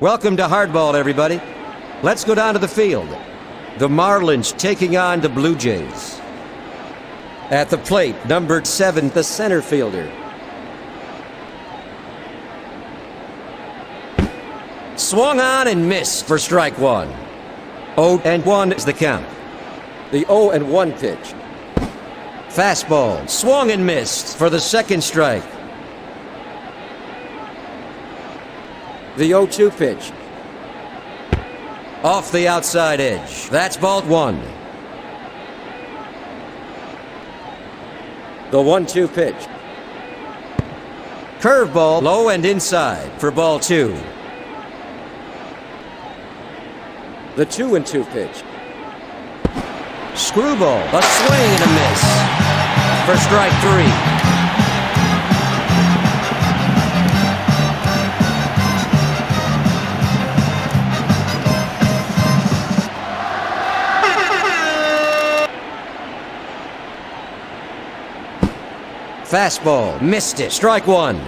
Welcome to Hardball, everybody. Let's go down to the field. The Marlins taking on the Blue Jays. At the plate, number 7, the center fielder. Swung on and missed for strike 1. 0-1 is the count. The 0-1 pitch. Fastball, swung and missed for the second strike. The 0-2 pitch. Off the outside edge. That's ball 1. The 1-2 pitch. Curveball, low and inside for ball 2. The 2-2 pitch. Screwball, a swing and a miss for strike 3. Fastball, missed it. Strike 1.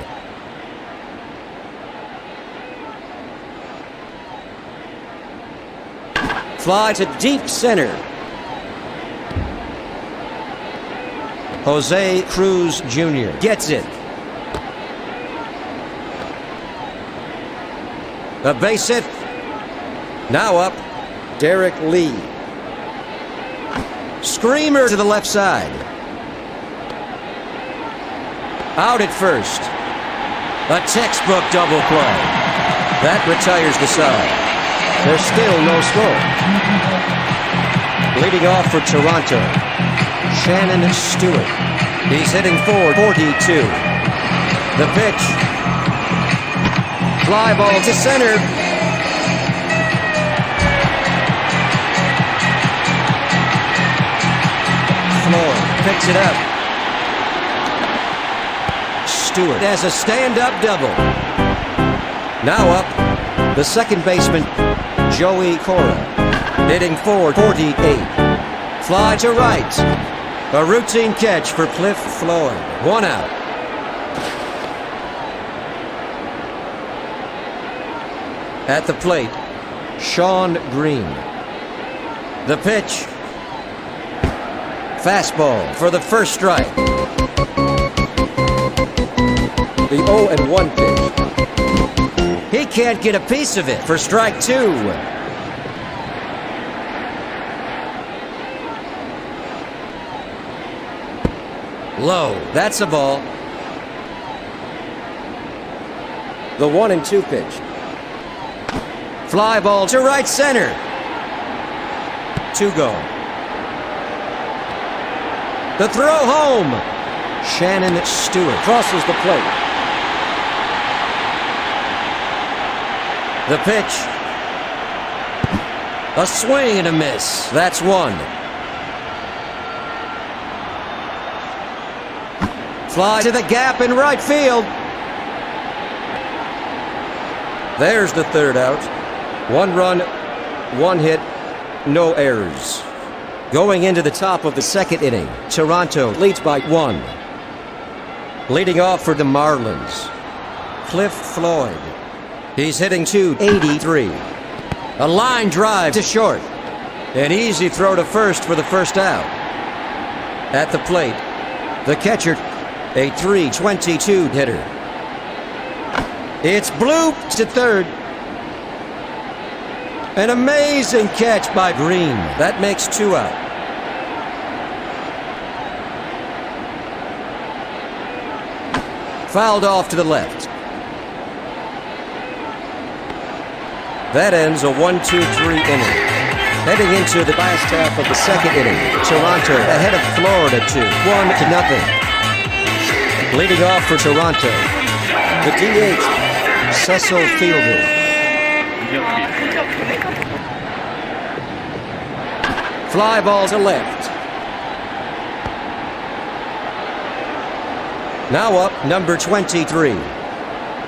Fly to deep center. Jose Cruz Jr. gets it. A base hit. Now up, Derek Lee. Screamer to the left side. Out at first. A textbook double play. That retires the side. There's still no score. Leading off for Toronto, Shannon Stewart. He's hitting .442. The pitch. Fly ball to center. Floyd picks it up. Stewart has a stand-up double. Now up, the second baseman, Joey Cora, hitting .448. Fly to right. A routine catch for Cliff Floyd. 1 out. At the plate, Sean Green. The pitch. Fastball for the first strike. The 0-1 pitch. He can't get a piece of it for strike 2. Low. That's a ball. The 1-2 pitch. Fly ball to right center. 2 go. The throw home. Shannon Stewart crosses the plate. The pitch. A swing and a miss. That's 1. Fly to the gap in right field. There's the third out. 1 run, 1 hit, no errors. Going into the top of the second inning, Toronto leads by 1. Leading off for the Marlins, Cliff Floyd. He's hitting .283. A line drive to short. An easy throw to first for the first out. At the plate, the catcher, a .322 hitter. It's blooped to third. An amazing catch by Green. That makes 2 out. Fouled off to the left. That ends a 1-2-3 inning. Heading into the last half of the second inning, Toronto ahead of Florida 1-0. Leading off for Toronto, the DH, Cecil Fielder. Fly ball to left. Now up, number 23,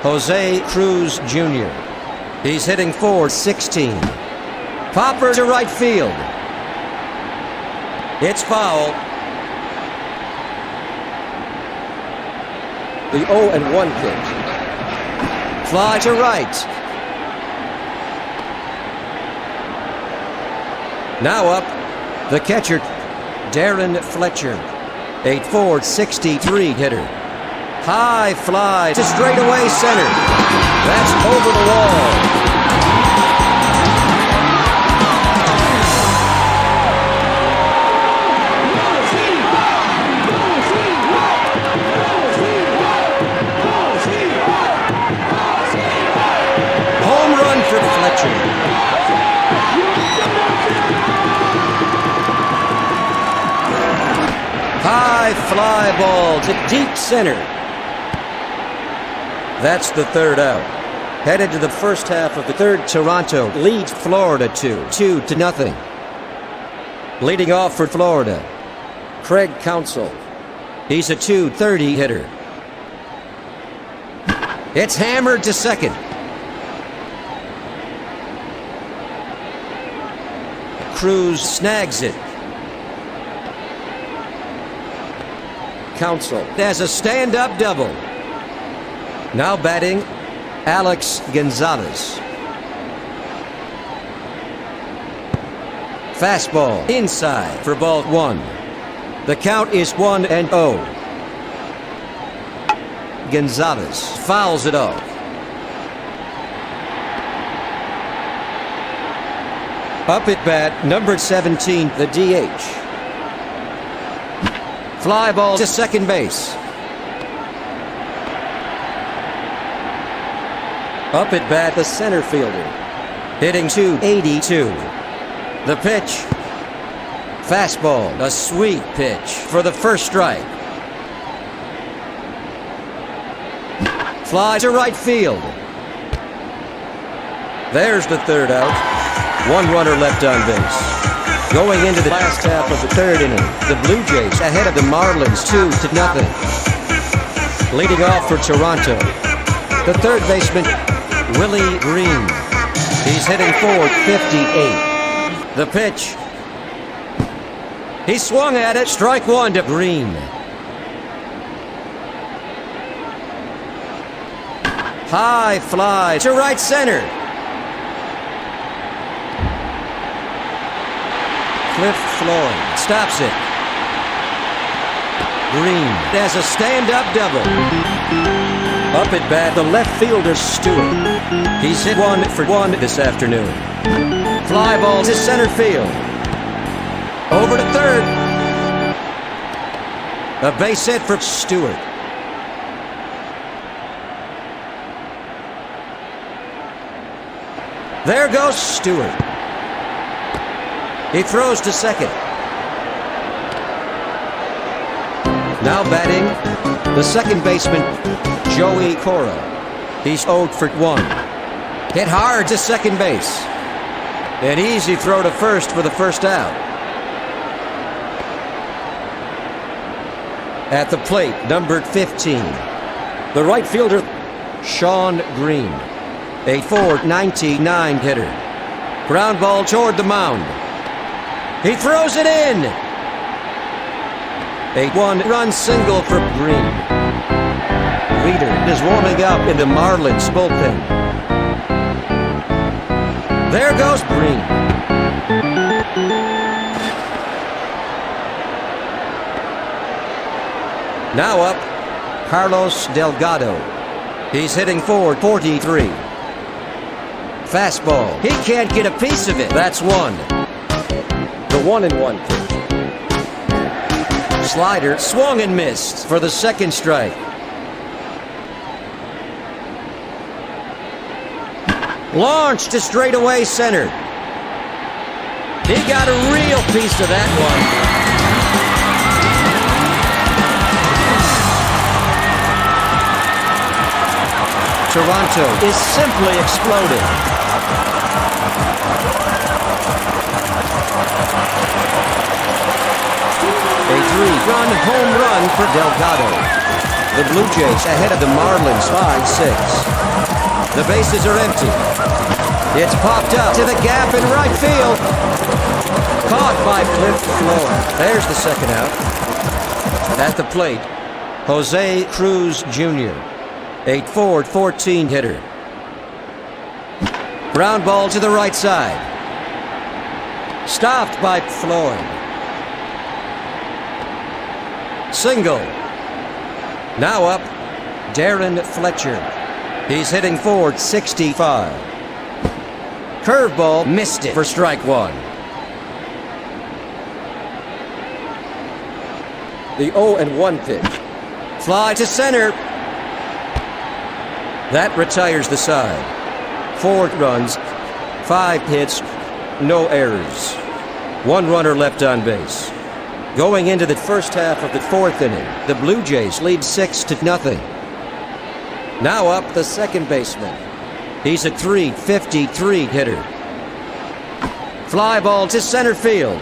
Jose Cruz Jr. He's hitting .416. Popper to right field. It's foul. The 0-1 pitch. Fly to right. Now up, the catcher, Darren Fletcher. 8'4", 63 hitter. High fly to straightaway center. That's over the wall. High fly ball to deep center. That's the third out. Headed to the first half of the third, Toronto leads Florida 2-0. Leading off for Florida, Craig Counsell. He's a .230 hitter. It's hammered to second. Cruz snags it. Counsell has a stand-up double. Now batting, Alex Gonzalez. Fastball inside for ball one. The count is 1-0. Gonzalez fouls it off. Up at bat, number 17, the DH. Fly ball to second base. Up at bat, the center fielder. Hitting .282. The pitch. Fastball, a sweet pitch for the first strike. Fly to right field. There's the third out. One runner left on base. Going into the last half of the third inning, the Blue Jays ahead of the Marlins 2-0. Leading off for Toronto, the third baseman, Willie Green. He's hitting .458. The pitch. He swung at it, strike one to Green. High fly to right center. Cliff Floyd stops it. Green has a stand-up double. Up at bat, the left fielder Stewart. He's hit 1 for 1 this afternoon. Fly ball to center field. Over to third. A base hit for Stewart. There goes Stewart. He throws to second. Now batting, the second baseman, Joey Cora. He's 0 for 1. Hit hard to second base. An easy throw to first for the first out. At the plate, number 15, the right fielder, Sean Green. 8'4", 99 hitter. Ground ball toward the mound. He throws it in. A one-run single for Green. Rueter is warming up in the Marlins bullpen. There goes Green. Now up, Carlos Delgado. He's hitting .443. Fastball. He can't get a piece of it. That's one. The 1-1 pitch. Slider swung and missed for the second strike. Launched to straightaway center. He got a real piece of that one. Toronto is simply exploding. A 3-run home run for Delgado. The Blue Jays ahead of the Marlins 5-6. The bases are empty. It's popped up to the gap in right field. Caught by Cliff Floyd. There's the second out. At the plate, Jose Cruz Jr., 8'4", 14 hitter. Ground ball to the right side. Stopped by Floyd. Single. Now up, Darren Fletcher. He's hitting forward 65. Curveball missed it for strike one. The 0-1 pitch. Fly to center. That retires the side. 4 runs, 5 hits, no errors. 1 runner left on base. Going into the first half of the 4th inning, the Blue Jays lead 6-0. Now up the second baseman. He's a .353 hitter. Fly ball to center field.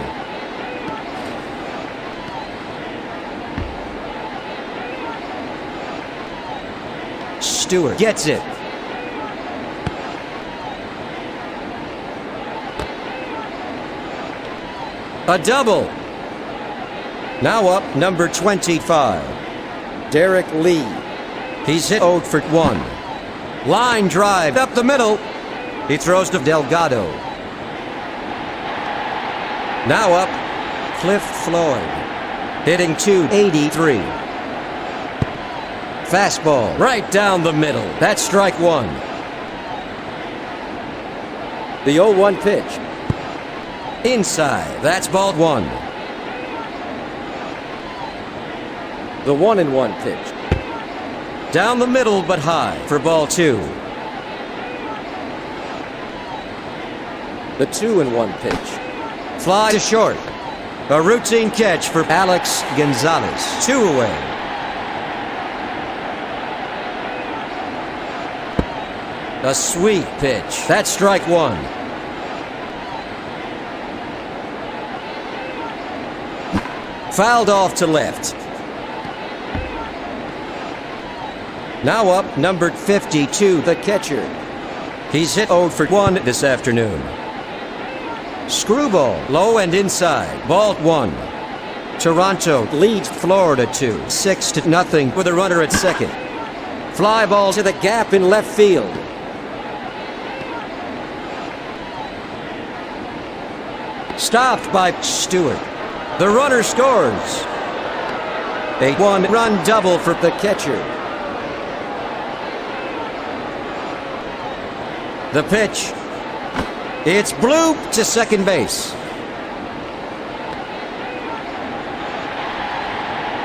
Stewart gets it. A double. Now up number 25, Derek Lee. He's hit 0 for 1. Line drive up the middle. He throws to Delgado. Now up, Cliff Floyd, hitting .283. Fastball right down the middle. That's strike one. The 0-1 pitch. Inside. That's ball one. The 1-1 pitch. Down the middle but high for ball two. The 2-1 pitch. Fly to short. A routine catch for Alex Gonzalez. 2 away. A sweet pitch. That's strike one. Fouled off to left. Now up, numbered 52, the catcher. He's hit 0 for 1 this afternoon. Screwball, low and inside. Ball one. Toronto leads Florida 6-0 with a runner at second. Fly ball to the gap in left field. Stopped by Stewart. The runner scores. A 1-run double for the catcher. The pitch. It's blooped to second base.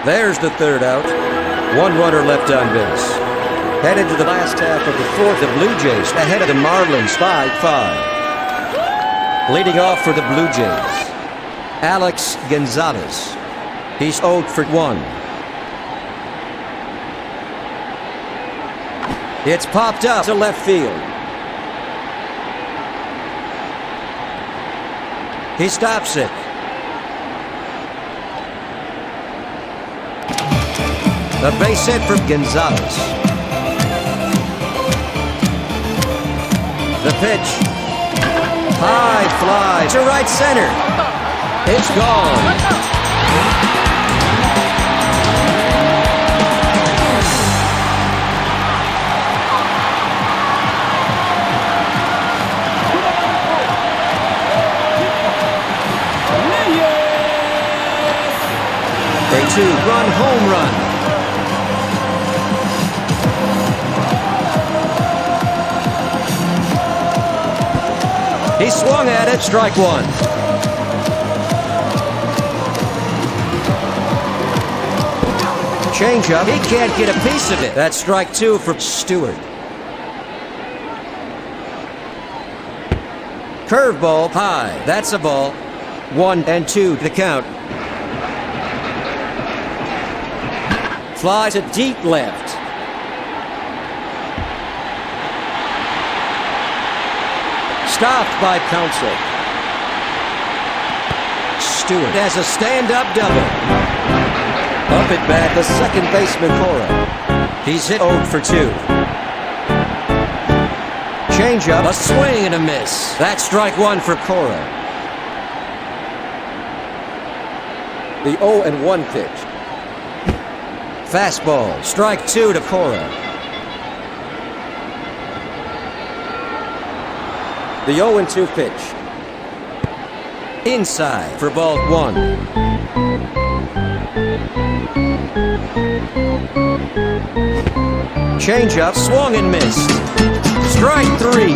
There's the third out. 1 runner left on base. Headed to the last half of the fourth, the Blue Jays ahead of the Marlins 5-5. Leading off for the Blue Jays, Alex Gonzalez. He's 0 for 1. It's popped up to left field. He stops it. A base hit for Gonzalez. The pitch. High fly to right center. It's gone. A 2-run home run. He swung at it, strike one. Changeup, he can't get a piece of it. That's strike two for Stewart. Curveball, high, that's a ball. 1-2 to count. Fly to deep left. Stopped by Counsell. Stewart has a stand-up double. Up at bat, the second baseman, Cora. He's hit 0 for 2. Changeup, a swing and a miss. That's strike one for Cora. The 0-1 pitch. Fastball, strike two to Cora. The 0-2 pitch. Inside for ball 1. Changeup, swung and missed. Strike 3.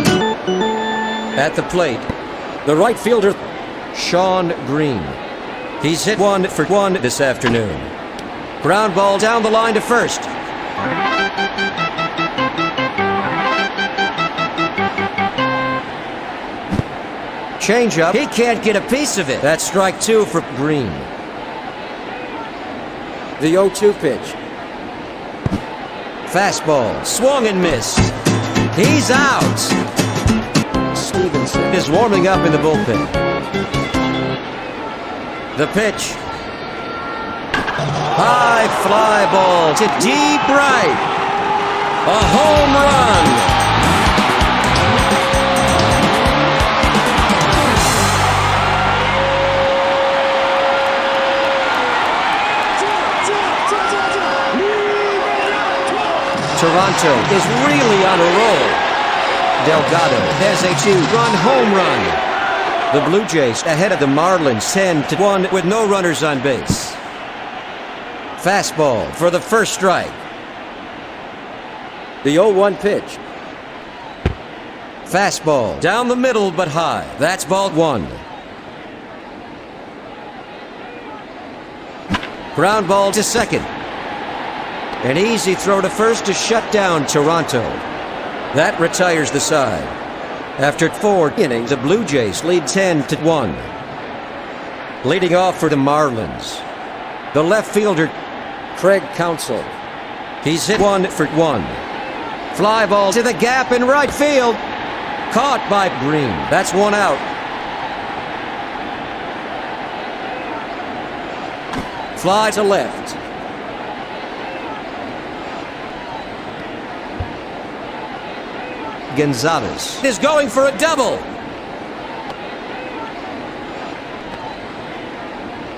At the plate, the right fielder, Sean Green. He's hit 1 for 1 this afternoon. Ground ball down the line to first. Changeup, he can't get a piece of it. That's strike 2 for Green. The 0-2 pitch. Fastball, swung and missed. He's out. Stephenson is warming up in the bullpen. The pitch. High fly ball to deep right. A home run. Toronto is really on a roll. Delgado has a 2-run home run. The Blue Jays ahead of the Marlins 10-1 with no runners on base. Fastball for the first strike. The 0-1 pitch. Fastball down the middle but high. That's ball 1. Ground ball to second. An easy throw to first to shut down Toronto. That retires the side. After 4 innings, the Blue Jays lead 10-1. Leading off for the Marlins, the left fielder, Craig Counsell. He's hit 1 for 1. Fly ball to the gap in right field. Caught by Green. That's 1 out. Fly to left. Gonzalez is going for a double.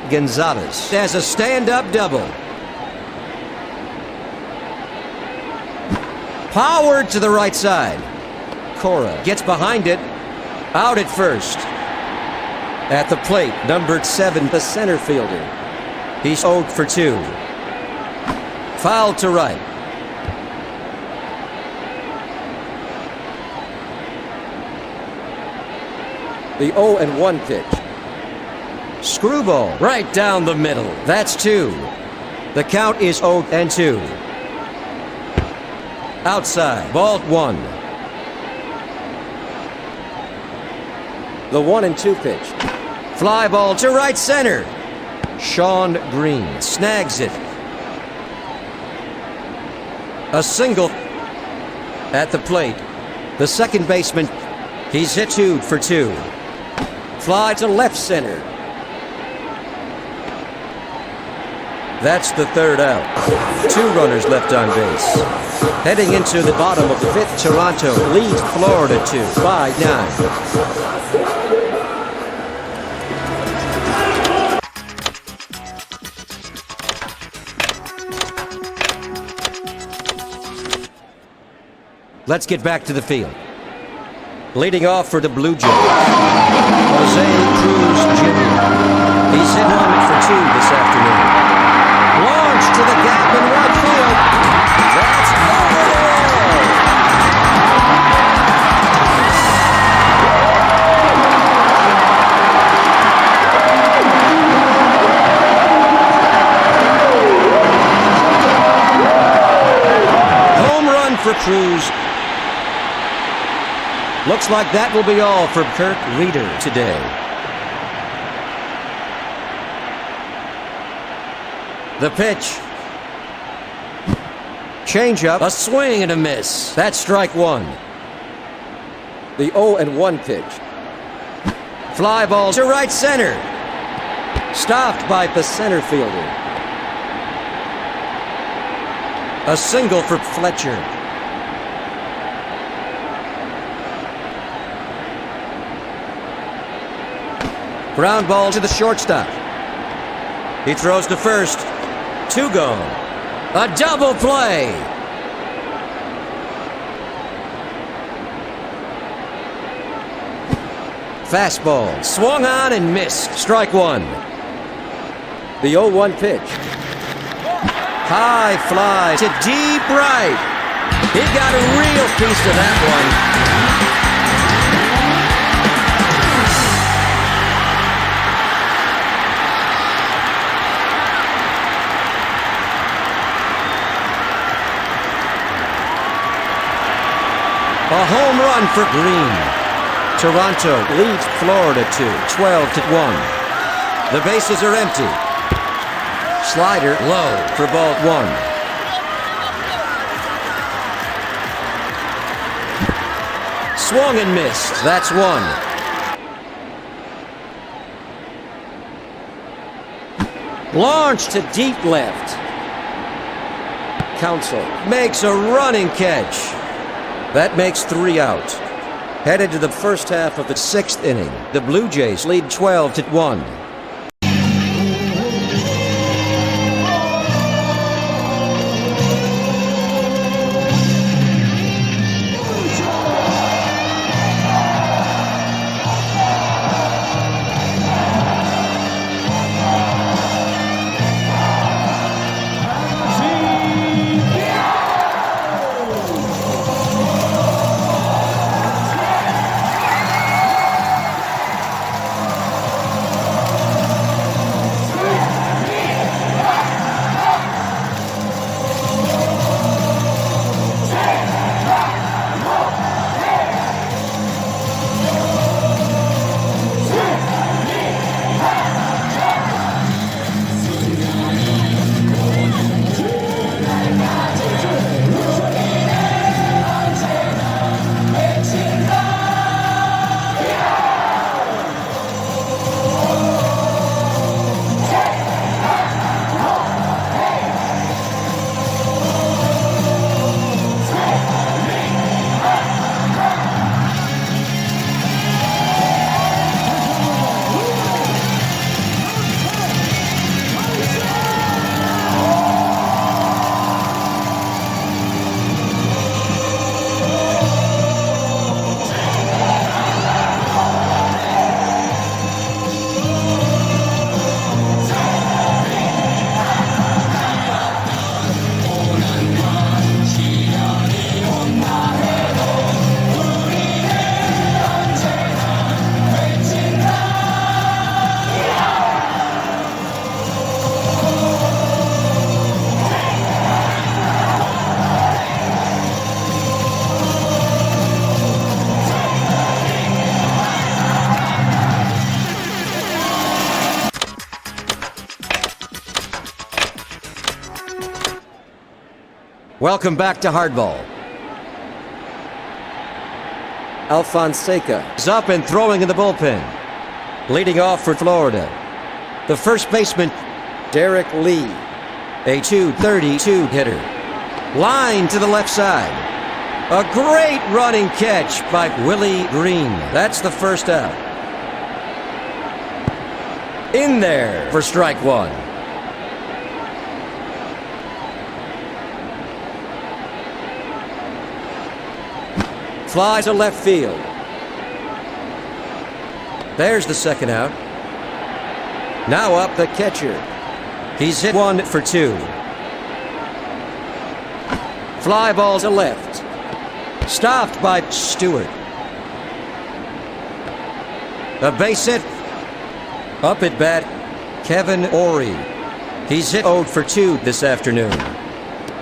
Gonzalez has a stand-up double. Powered to the right side. Cora gets behind it. Out at first. At the plate, number 7, the center fielder. He's 0 for 2. Foul to right. The 0-1 pitch. Screwball right down the middle. That's 2. The count is 0-2. Outside, ball 1. The 1-2 pitch. Fly ball to right center. Sean Green snags it. A single at the plate. The second baseman, he's hit 2 for 2. Fly to left center. That's the 3rd out. 2 runners left on base. Heading into the bottom of the 5th, Toronto leads Florida 2 by 9. Let's get back to the field. Leading off for the Blue Jays, Jose Cruz Jr. He's hit 1 for 2 this afternoon. Launched to the gap in right field. That's over the wall. Home run for Cruz. Looks like that will be all for Kirk Rueter today. The pitch. Changeup, a swing and a miss. That's strike 1. The 0-1 pitch. Fly ball to right center. Stopped by the center fielder. A single for Fletcher. Ground ball to the shortstop. He throws to first. 2 gone. A double play. Fastball, swung on and missed. Strike one. The 0-1 pitch. High fly to deep right. He got a real piece of that one. A home run for Green. Toronto leads Florida to 12-1. The bases are empty. Slider low for ball one. Swung and missed. That's one. Launched to deep left. Counsell makes a running catch. That makes 3 out. Headed to the first half of the 6th inning. The Blue Jays lead 12-1. Welcome back to Hardball. Alfonseca is up and throwing in the bullpen. Leading off for Florida, the first baseman, Derek Lee, a .232 hitter. Line to the left side. A great running catch by Willie Green. That's the first out. In there for strike one. Fly to left field. There's the second out. Now up the catcher. He's hit 1 for 2. Fly ball to left. Stopped by Stewart. A base hit. Up at bat, Kevin Orie. He's hit 0 for 2 this afternoon.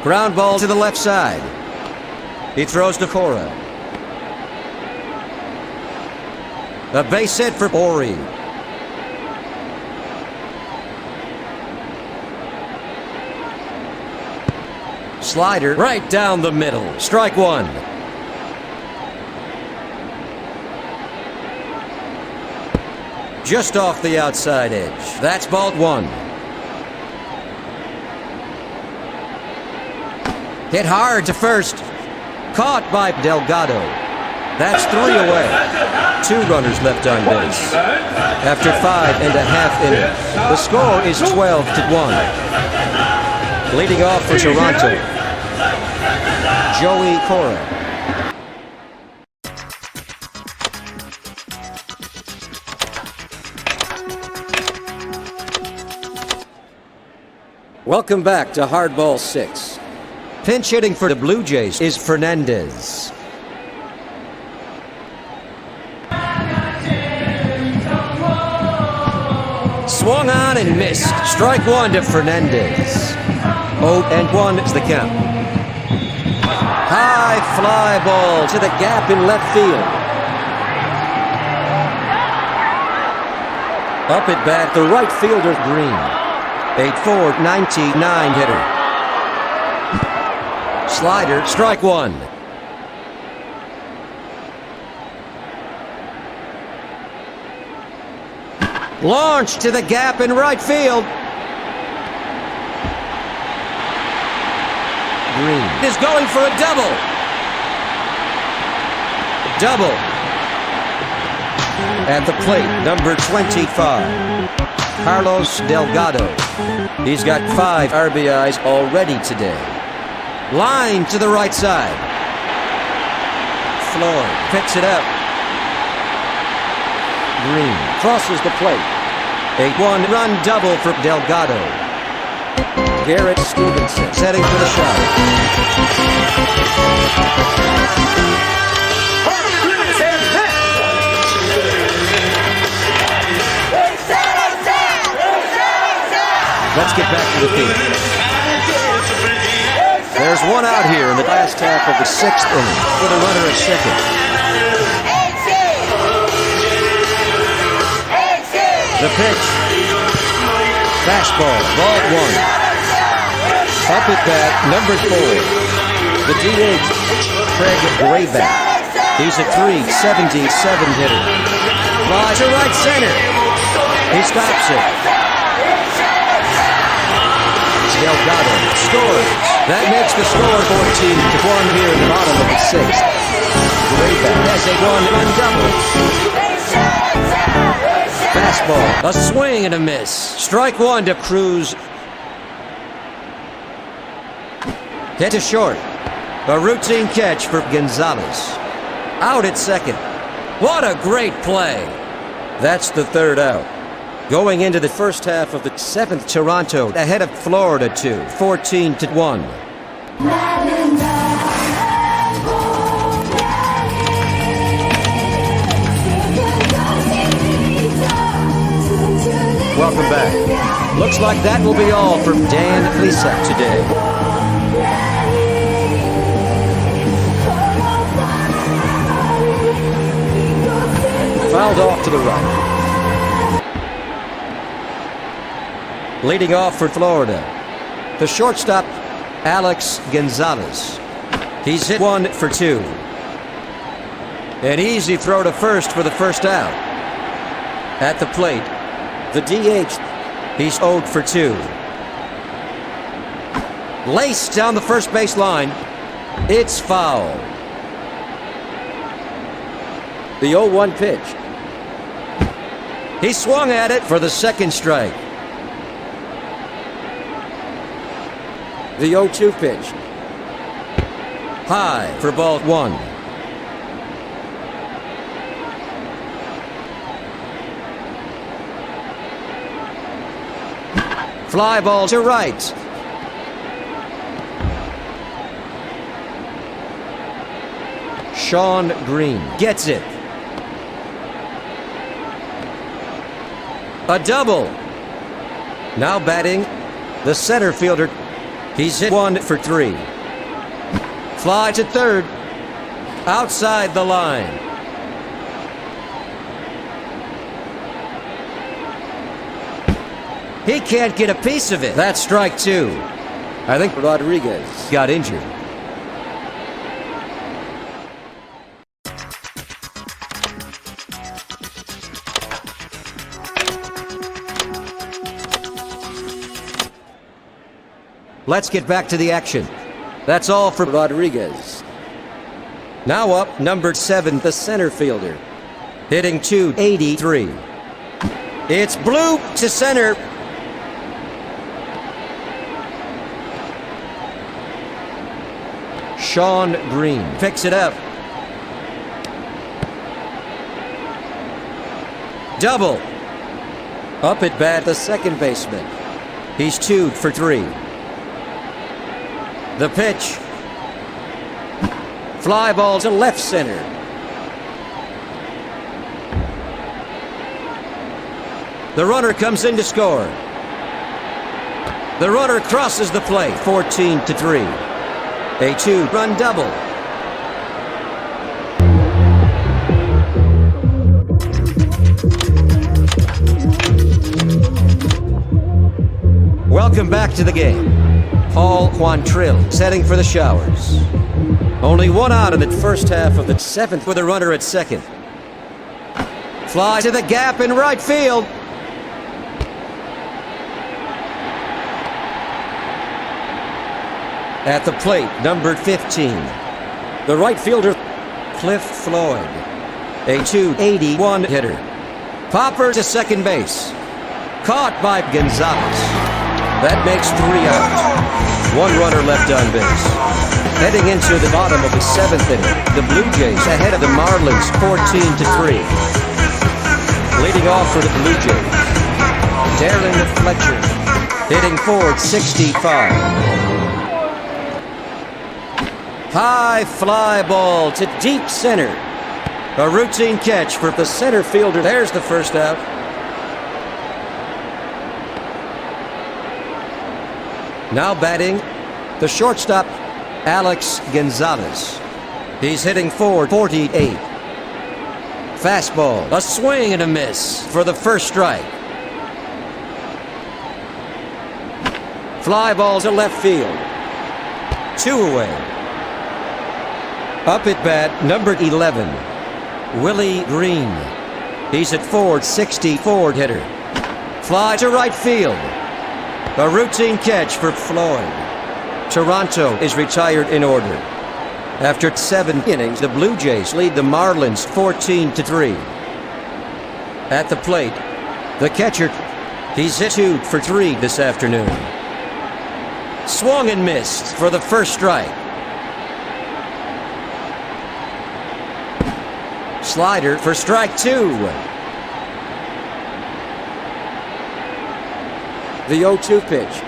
Ground ball to the left side. He throws to Cora. A base hit for Orie. Slider right down the middle. Strike one. Just off the outside edge. That's ball one. Hit hard to first. Caught by Delgado. That's 3 away. 2 runners left on base. After 5.5 innings, the score is 12-1. Leading off for Toronto, Joey Cora. Welcome back to Hardball 6. Pinch hitting for the Blue Jays is Fernandez. Swung on and missed. Strike one to Fernandez. 0-1 is the count. High fly ball to the gap in left field. Up at bat, the right fielder, Green. 8'4", 99 hitter. Slider, strike one. Launch to the gap in right field. Green is going for a double. Double. At the plate, number 25, Carlos Delgado. He's got 5 RBIs already today. Line to the right side. Floyd picks it up. Green crosses the plate. A 1-run double for Delgado. Garrett Stephenson setting for the shot. Let's get back to the field. There's one out here in the last half of the 6th inning with a runner at second. The pitch. Fastball, ball one. Up at bat, number 4. The DH, Craig Grayback. He's a .377 hitter. Fly to right center. He stops it. Delgado scores. That makes the score 14-1 here in the bottom of the 6th. Grayback has a 1-run double. Fastball, a swing and a miss. Strike one to Cruz. Hit to short. A routine catch for Gonzalez. Out at second. What a great play. That's the 3rd out. Going into the first half of the 7th, Toronto ahead of Florida 2, 14-1. Welcome back. Looks like that will be all from Dan Plesac today. Fouled off to the right. Leading off for Florida, the shortstop, Alex Gonzalez. He's hit 1 for 2. An easy throw to first for the first out. At the plate, the DH, he's 0 for 2. Laced down the first base line. It's foul. The 0-1 pitch. He swung at it for the second strike. The 0-2 pitch. High for ball one. Fly ball to right. Sean Green gets it. A double. Now batting, the center fielder. He's hit 1 for 3. Fly to third. Outside the line. He can't get a piece of it. That's strike 2. I think Rodríguez got injured. Let's get back to the action. That's all for Rodríguez. Now up, number 7, the center fielder. Hitting .283. It's blue to center. Sean Green picks it up. Double. Up at bat, the second baseman. He's 2 for 3. The pitch. Fly ball to left center. The runner comes in to score. The runner crosses the plate, 14 to 3. A 2-run double. Welcome back to the game. Paul Quantrill setting for the showers. Only one out in the first half of the 7th with a runner at second. Fly to the gap in right field. At the plate, numbered 15. The right fielder, Cliff Floyd. A 281 hitter. Popper to second base. Caught by Gonzalez. That makes 3 outs. One runner left on base. Heading into the bottom of the 7th inning, the Blue Jays ahead of the Marlins 14 to 3. Leading off for the Blue Jays, Darren Fletcher, hitting .465. High fly ball to deep center. A routine catch for the center fielder. There's the first out. Now batting, the shortstop, Alex Gonzalez. He's hitting .448. Fastball, a swing and a miss for the first strike. Fly ball to left field. 2 away. Up at bat, number 11, Willie Green. He's at .464 hitter. Fly to right field. A routine catch for Floyd. Toronto is retired in order. After 7 innings, the Blue Jays lead the Marlins 14 to 3. At the plate, the catcher, he's hit 2 for 3 this afternoon. Swung and missed for the first strike. Slider for strike 2. The 0-2 pitch.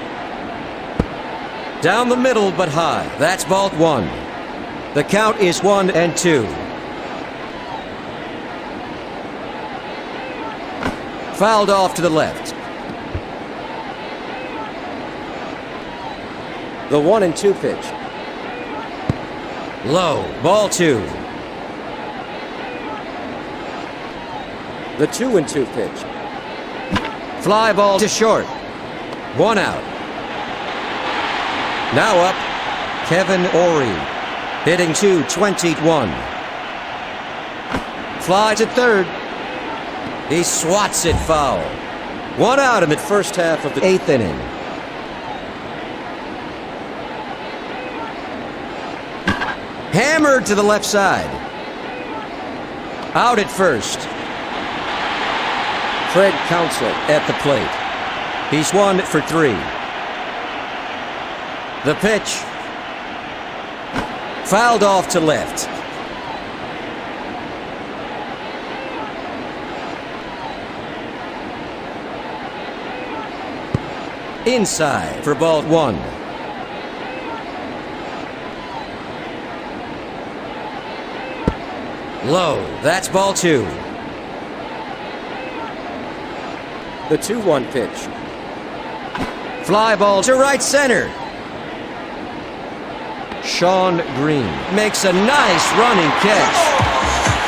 Down the middle but high. That's ball 1. The count is 1-2. Fouled off to the left. The 1-2 pitch. Low. Ball 2. The 2-2 pitch. Fly ball to short. 1 out. Now up, Kevin Ory, hitting .221. Fly to third. He swats it foul. 1 out in the first half of the 8th inning. Hammered to the left side. Out at first. Fred Counsell at the plate. He's 1 for 3. The pitch. Fouled off to left. Inside for ball 1. Low. That's ball 2. The 2-1 pitch. Fly ball to right center. Sean Green makes a nice running catch.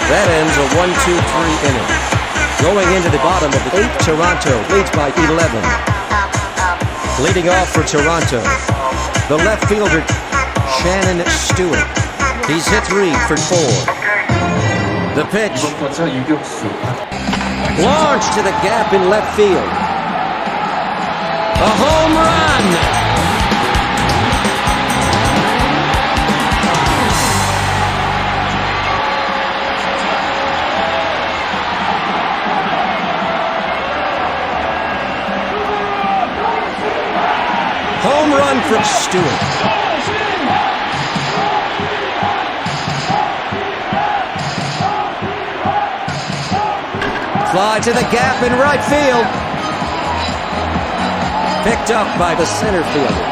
That ends a 1-2-3 inning. Going into the bottom of the 8th, Toronto leads by 11. Leading off for Toronto, the left fielder, Shannon Stewart. He's hit 3 for 4. The pitch. Launched to the gap in left field. A home run! Home run from Stewart. Fly to the gap in right field. Picked up by the center fielder.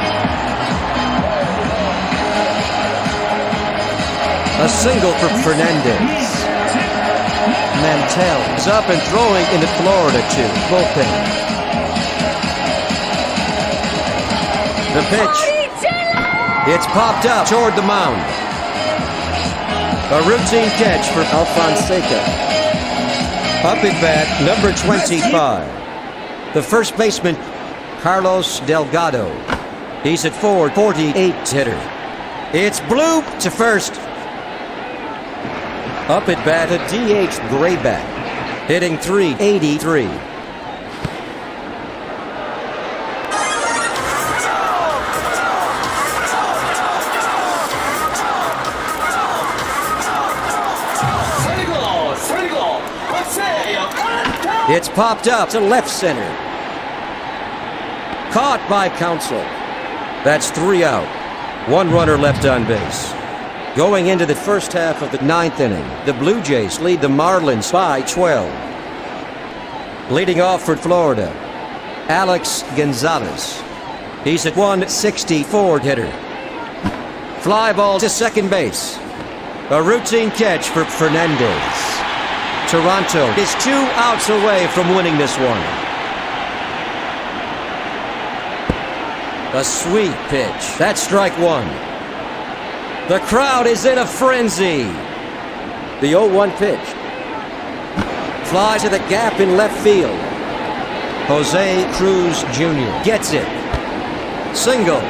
A single for Fernandez. Mantell is up and throwing into Florida to bullpen. The pitch. It's popped up toward the mound. A routine catch for Alfonseca. Up at bat, number 25. The first baseman, Carlos Delgado. He's at 448 hitter. It's bloop to first. Up at bat, a DH Grayback, hitting .383. It's popped up to left center. Caught by Quantrill. That's 3 out. 1 runner left on base. Going into the first half of the 9th inning, the Blue Jays lead the Marlins by 12. Leading off for Florida, Alex Gonzalez. He's at 164 hitter. Fly ball to second base. A routine catch for Fernandez. Toronto is 2 outs away from winning this one. A sweet pitch. That's strike 1. The crowd is in a frenzy. The 0-1 pitch. Fly to the gap in left field. Jose Cruz Jr. gets it. Single.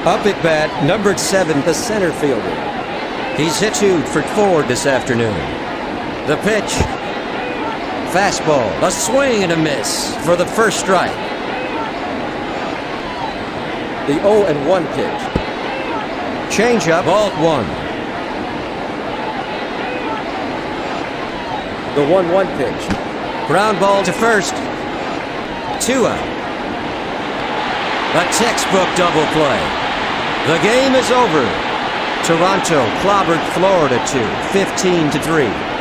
Up at bat, numbered 7, the center fielder. He's hit 2 for 4 this afternoon. The pitch. Fastball. A swing and a miss for the first strike. The 0-1 pitch. Changeup, ball 1. The 1-1 pitch. Ground ball to first. 2 out. A textbook double play. The game is over. Toronto clobbered Florida 15-3.